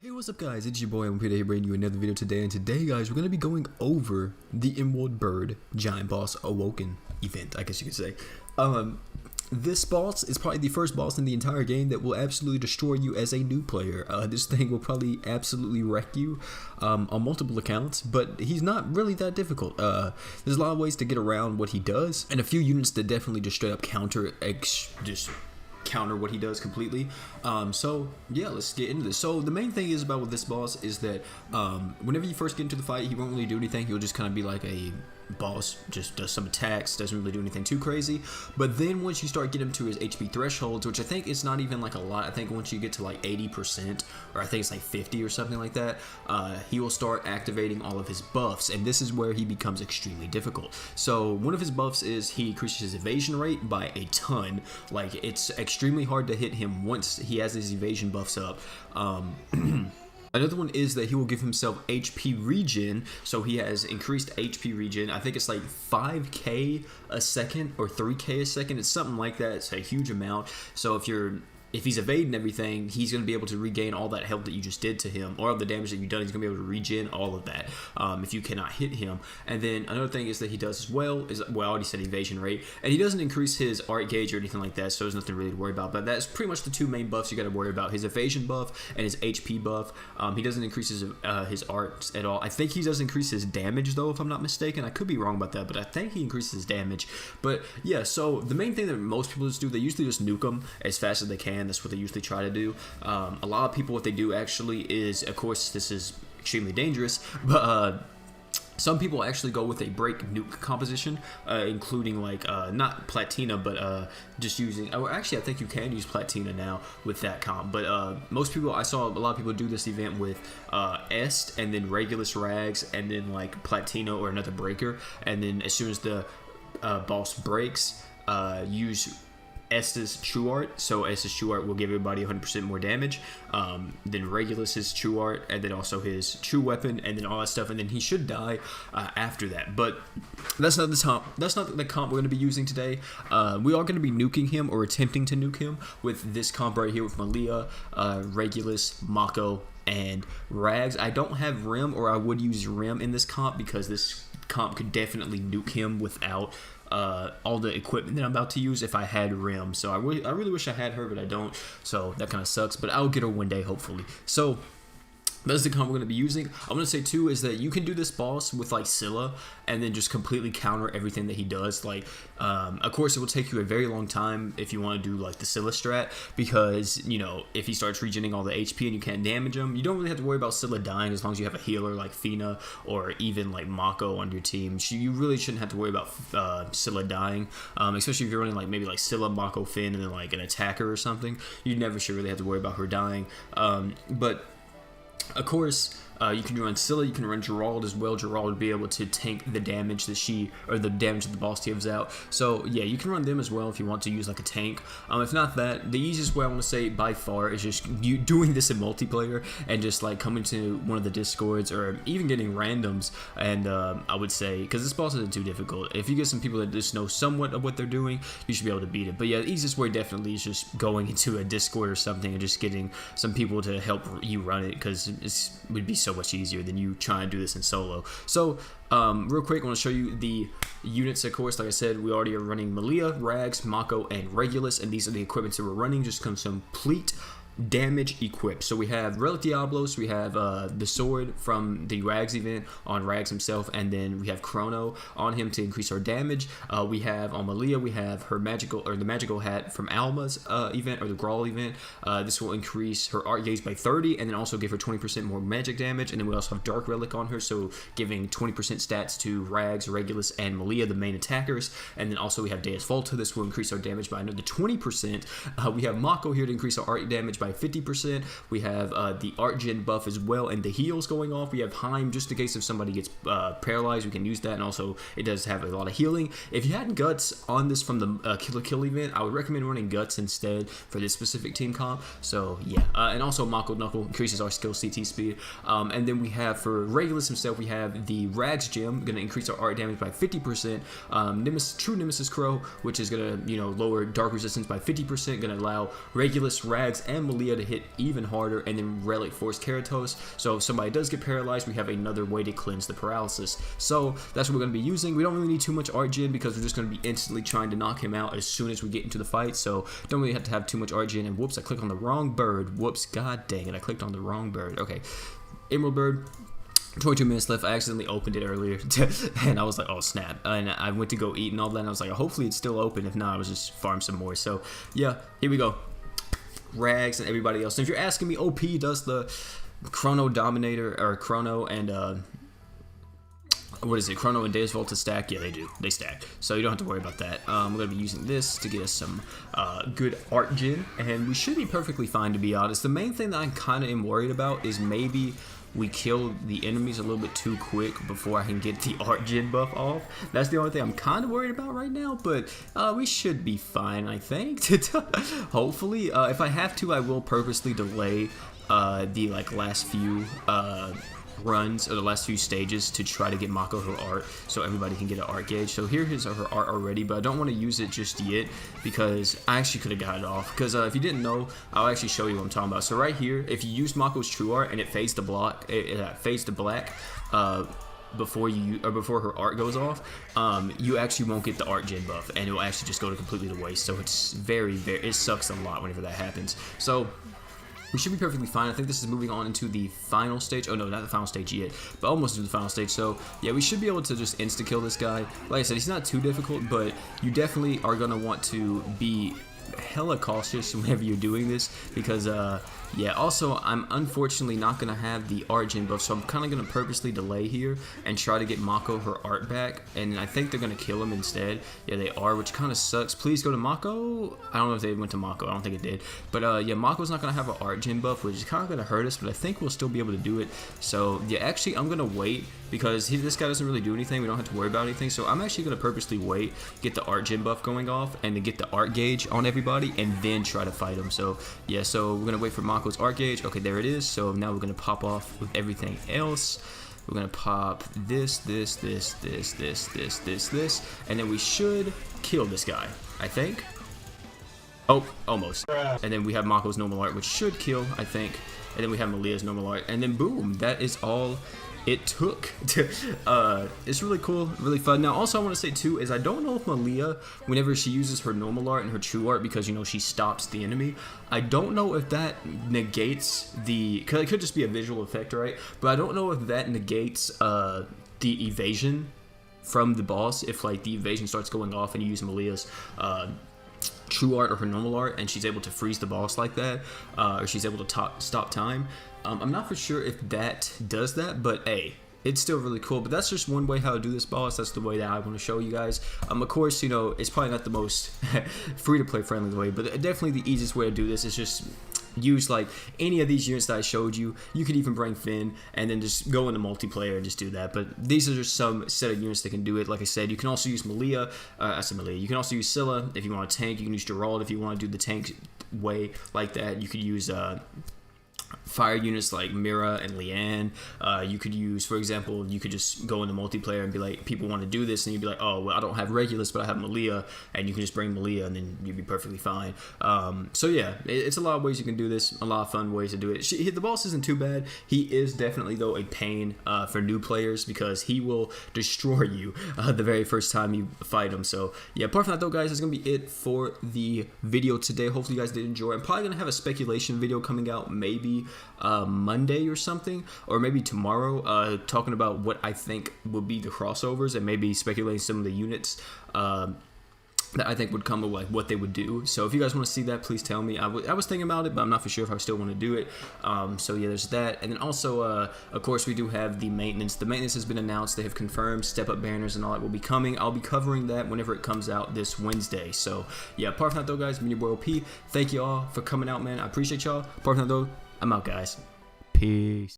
Hey, what's up guys, it's your boy, I'm here to bring you another video today, and today guys, we're going to be going over the Emerald Bird Giant Boss Awoken event, I guess you could say. This boss is probably the first boss in the entire game that will absolutely destroy you as a new player. This thing will probably absolutely wreck you on multiple accounts, but he's not really that difficult. There's a lot of ways to get around what he does, and a few units that definitely just straight up counter what he does completely. So yeah, let's get into this. So the main thing is about with this boss is that whenever you first get into the fight, he won't really do anything. He'll just kind of be like a boss, just does some attacks, doesn't really do anything too crazy. But then once you start getting to his HP thresholds, which I think is not even like a lot, I think once you get to like 80%, or I think it's like 50 or something like that, he will start activating all of his buffs, and this is where he becomes extremely difficult. So one of his buffs is he increases his evasion rate by a ton. Like, it's extremely hard to hit him once he has his evasion buffs up. Another one is that he will give himself HP regen, so he has increased HP regen. I think it's like 5k a second or 3k a second. It's something like that. It's a huge amount. So if he's evading everything, he's going to be able to regain all that health that you just did to him, or all the damage that you've done. He's going to be able to regen all of that if you cannot hit him. And then another thing is that he does as well is, well, I already said evasion rate, and he doesn't increase his art gauge or anything like that, so there's nothing really to worry about. But that's pretty much the two main buffs you got to worry about: his evasion buff and his HP buff. He doesn't increase his arts at all. I think he does increase his damage though, if I'm not mistaken. I could be wrong about that, but I think he increases his damage. But yeah, so the main thing that most people just do, they usually just nuke him as fast as they can. That's what they usually try to do. A lot of people, what they do actually is, of course, this is extremely dangerous, but some people actually go with a break nuke composition, including like not Platina, but just using. Oh, actually, I think you can use Platina now with that comp. But most people, I saw a lot of people do this event with Est, and then Regulus Rags, and then like Platina or another breaker, and then as soon as the boss breaks, use Estes True Art. So Estes True Art will give everybody 100% more damage. Then Regulus's True Art, and then also his True Weapon, and then all that stuff. And then he should die after that. But that's not the comp. That's not the comp we're going to be using today. We are going to be nuking him, or attempting to nuke him, with this comp right here with Malia, Regulus, Mako, and Rags. I don't have Rim, or I would use Rim in this comp, because this comp could definitely nuke him without all the equipment that I'm about to use if I had Rim. So I really wish I had her, but I don't, so that kind of sucks, but I'll get her one day hopefully. So that's the comp we're going to be using. I'm going to say too is that you can do this boss with like Scylla and then just completely counter everything that he does. Like, of course, it will take you a very long time if you want to do like the Scylla strat, because, you know, if he starts regenerating all the HP and you can't damage him, you don't really have to worry about Scylla dying as long as you have a healer like Fina or even like Mako on your team. You really shouldn't have to worry about Scylla dying, especially if you're running like maybe like Scylla, Mako, Finn, and then like an attacker or something. You never should really have to worry about her dying. But of course, you can run Scylla, you can run Gerald as well. Gerald would be able to tank the damage that the damage that the boss gives out. So yeah, you can run them as well if you want to use like a tank. If not that, the easiest way I want to say by far is just you doing this in multiplayer and just like coming to one of the discords, or even getting randoms. And I would say, because this boss isn't too difficult, if you get some people that just know somewhat of what they're doing, you should be able to beat it. But yeah, the easiest way definitely is just going into a Discord or something and just getting some people to help you run it, because it would be so much easier than you trying to do this in solo. So real quick, I want to show you the units. Of course, like I said, we already are running Malia, Rags, Mako, and Regulus, and these are the equipments that we're running, just complete damage equipped. So we have Relic Diablos, we have the sword from the Rags event on Rags himself, and then we have Chrono on him to increase our damage. We have on Malia, we have her the magical hat from Alma's event, or the Grawl event. This will increase her art gauge by 30, and then also give her 20% more magic damage. And then we also have Dark Relic on her, so giving 20% stats to Rags, Regulus, and Malia, the main attackers. And then also we have Deus Volta. This will increase our damage by another 20%. We have Mako here to increase our art damage by 50%. We have the art gen buff as well, and the heals going off. We have Heim, just in case if somebody gets paralyzed, we can use that, and also it does have a lot of healing. If you had Guts on this from the Kill la Kill event, I would recommend running Guts instead for this specific team comp. So yeah, and also Mako Knuckle increases our skill CT speed. And then we have for Regulus himself, we have the Rags gem, going to increase our art damage by 50%. True Nemesis Crow, which is going to, you know, lower dark resistance by 50%, going to allow Regulus, Rags, and Malia to hit even harder, and then Relic Force Keratos. So if somebody does get paralyzed, we have another way to cleanse the paralysis. So that's what we're going to be using. We don't really need too much art gen because we're just going to be instantly trying to knock him out as soon as we get into the fight. So don't really have to have too much art gen. And whoops, I clicked on the wrong bird. Whoops, god dang it, I clicked on the wrong bird. Okay, Emerald Bird. 22 minutes left. I accidentally opened it earlier and I was like, oh snap, and I went to go eat and all that, and I was like, hopefully it's still open. If not, I was just farm some more. So yeah, here we go. Rags and everybody else. And if you're asking me, OP does the Chrono Dominator or Chrono and what is it, Chrono and Deus Volta stack? Yeah, they do. They stack. So you don't have to worry about that. We're going to be using this to get us some good art gen, and we should be perfectly fine, to be honest. The main thing that I kind of am worried about is maybe we kill the enemies a little bit too quick before I can get the art gen buff off. That's the only thing I'm kind of worried about right now, but we should be fine, I think. Hopefully. If I have to, I will purposely delay the last few runs or the last few stages to try to get Mako her art so everybody can get an art gauge. So here is her art already, but I don't want to use it just yet because I actually could have got it off. Because if you didn't know, I'll actually show you what I'm talking about. So right here, if you use Mako's true art and it fades to black, before her art goes off, you actually won't get the art gen buff, and it will actually just go to completely to waste. So it's it sucks a lot whenever that happens. So we should be perfectly fine. I think this is moving on into the final stage. Oh no, not the final stage yet, but almost to the final stage. So yeah, we should be able to just insta-kill this guy. Like I said, he's not too difficult, but you definitely are going to want to be hella cautious whenever you're doing this because yeah, also I'm unfortunately not gonna have the art gen buff, so I'm kind of gonna purposely delay here and try to get Mako her art back, and I think they're gonna kill him instead. Yeah, they are, which kind of sucks. Please go to Mako. I don't know if they went to Mako, I don't think it did, but yeah, Mako's not gonna have an art gen buff, which is kind of gonna hurt us, but I think we'll still be able to do it. So yeah, actually I'm gonna wait because this guy doesn't really do anything. We don't have to worry about anything, so I'm actually gonna purposely wait, get the art gen buff going off, and then get the art gauge on everybody, and then try to fight him. So yeah, so we're gonna wait for Mako's art gauge. Okay, there it is. So now we're gonna pop off with everything else. We're gonna pop this, and then we should kill this guy, I think. Oh, almost. And then we have Mako's normal art, which should kill, I think. And then we have Malia's normal art, and then boom, that is all it took. It's really cool, really fun. Now also I want to say too is I don't know if Malia, whenever she uses her normal art and her true art, because you know she stops the enemy, I don't know if that negates the, because it could just be a visual effect, right? But I don't know if that negates the evasion from the boss, if like the evasion starts going off and you use Malia's true art or her normal art and she's able to freeze the boss like that, or she's able to stop time. I'm not for sure if that does that, but hey, it's still really cool. But that's just one way how to do this boss. That's the way that I want to show you guys. Of course, you know, it's probably not the most free-to-play friendly way, but definitely the easiest way to do this is just use like any of these units that I showed you. You could even bring Finn and then just go into multiplayer and just do that. But these are just some set of units that can do it. Like I said, you can also use Malia. I said Malia. You can also use Scylla if you want to tank. You can use Gerald if you want to do the tank way like that. You could use fire units like Mira and Leanne. You could use, for example, you could just go into multiplayer and be like, people want to do this, and you'd be like, oh, well, I don't have Regulus, but I have Malia, and you can just bring Malia, and then you'd be perfectly fine. So yeah, it's a lot of ways you can do this, a lot of fun ways to do it. The boss isn't too bad. He is definitely, though, a pain for new players because he will destroy you the very first time you fight him. So yeah, apart from that, though, guys, that's going to be it for the video today. Hopefully you guys did enjoy. I'm probably going to have a speculation video coming out maybe Monday or something, or maybe tomorrow, talking about what I think would be the crossovers and maybe speculating some of the units that I think would come with like what they would do. So if you guys want to see that, please tell me. I was thinking about it, but I'm not for sure if I still want to do it. So yeah, there's that. And then also, of course, we do have the maintenance. The maintenance has been announced. They have confirmed step up banners and all that will be coming. I'll be covering that whenever it comes out this Wednesday. So yeah, apart from that though, guys, I'm your boy OP. Thank you all for coming out, man. I appreciate y'all. Apart from that though, I'm out, guys. Peace.